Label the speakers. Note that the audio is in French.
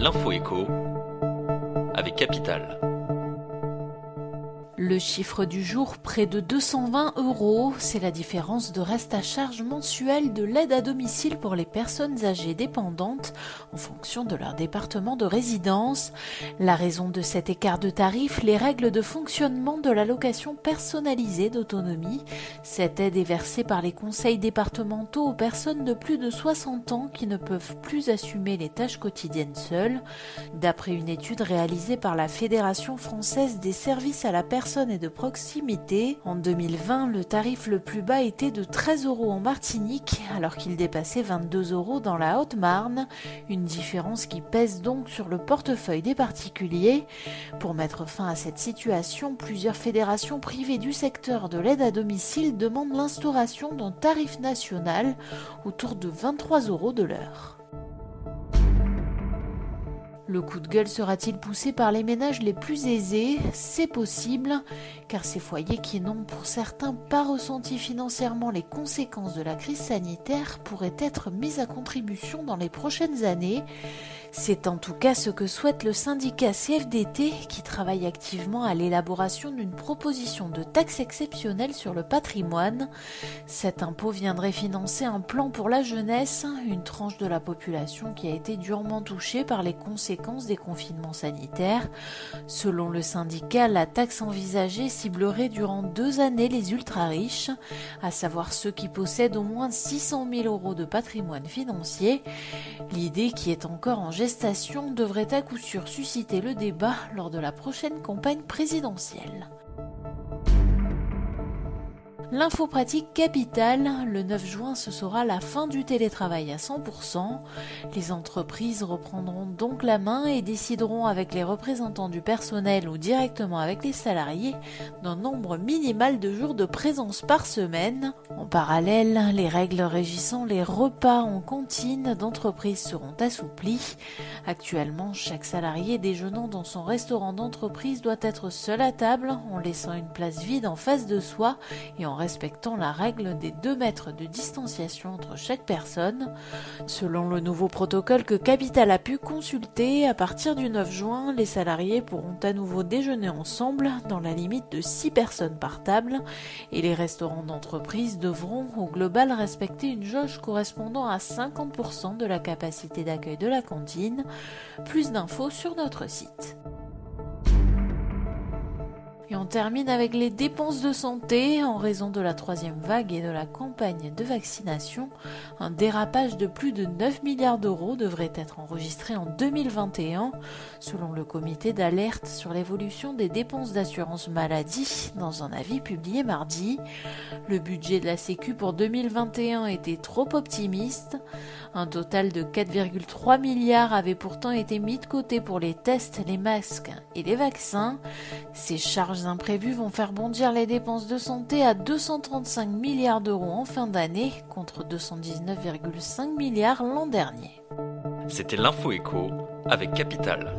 Speaker 1: L'info écho avec Capital.
Speaker 2: Le chiffre du jour, près de 220 €, c'est la différence de reste à charge mensuel de l'aide à domicile pour les personnes âgées dépendantes en fonction de leur département de résidence. La raison de cet écart de tarif, les règles de fonctionnement de l'allocation personnalisée d'autonomie. Cette aide est versée par les conseils départementaux aux personnes de plus de 60 ans qui ne peuvent plus assumer les tâches quotidiennes seules. D'après une étude réalisée par la Fédération française des services à la personne et de proximité, en 2020, le tarif le plus bas était de 13 € en Martinique, alors qu'il dépassait 22 € dans la Haute-Marne, une différence qui pèse donc sur le portefeuille des particuliers. Pour mettre fin à cette situation, plusieurs fédérations privées du secteur de l'aide à domicile demandent l'instauration d'un tarif national autour de 23 € de l'heure. Le coup de gueule sera-t-il poussé par les ménages les plus aisés ? C'est possible, car ces foyers qui n'ont pour certains pas ressenti financièrement les conséquences de la crise sanitaire pourraient être mis à contribution dans les prochaines années. C'est en tout cas ce que souhaite le syndicat CFDT qui travaille activement à l'élaboration d'une proposition de taxe exceptionnelle sur le patrimoine. Cet impôt viendrait financer un plan pour la jeunesse, une tranche de la population qui a été durement touchée par les conséquences des confinements sanitaires. Selon le syndicat, la taxe envisagée ciblerait durant 2 années les ultra-riches, à savoir ceux qui possèdent au moins 600 000 € de patrimoine financier. L'idée, qui est encore en gestation, devrait à coup sûr susciter le débat lors de la prochaine campagne présidentielle. L'info pratique Capital, le 9 juin ce sera la fin du télétravail à 100%. Les entreprises reprendront donc la main et décideront avec les représentants du personnel ou directement avec les salariés d'un nombre minimal de jours de présence par semaine. En parallèle, les règles régissant les repas en cantine d'entreprise seront assouplies. Actuellement, chaque salarié déjeunant dans son restaurant d'entreprise doit être seul à table en laissant une place vide en face de soi et en respectant la règle des 2 mètres de distanciation entre chaque personne. Selon le nouveau protocole que Capital a pu consulter, à partir du 9 juin, les salariés pourront à nouveau déjeuner ensemble dans la limite de 6 personnes par table et les restaurants d'entreprise devront au global respecter une jauge correspondant à 50% de la capacité d'accueil de la cantine. Plus d'infos sur notre site. Et on termine avec les dépenses de santé. En raison de la 3e vague et de la campagne de vaccination, un dérapage de plus de 9 milliards € devrait être enregistré en 2021, selon le comité d'alerte sur l'évolution des dépenses d'assurance maladie dans un avis publié mardi. Le budget de la Sécu pour 2021 était trop optimiste. Un total de 4,3 milliards avait pourtant été mis de côté pour les tests, les masques et les vaccins. Ces charges imprévues vont faire bondir les dépenses de santé à 235 milliards € en fin d'année, contre 219,5 milliards l'an dernier.
Speaker 1: C'était l'info écho avec Capital.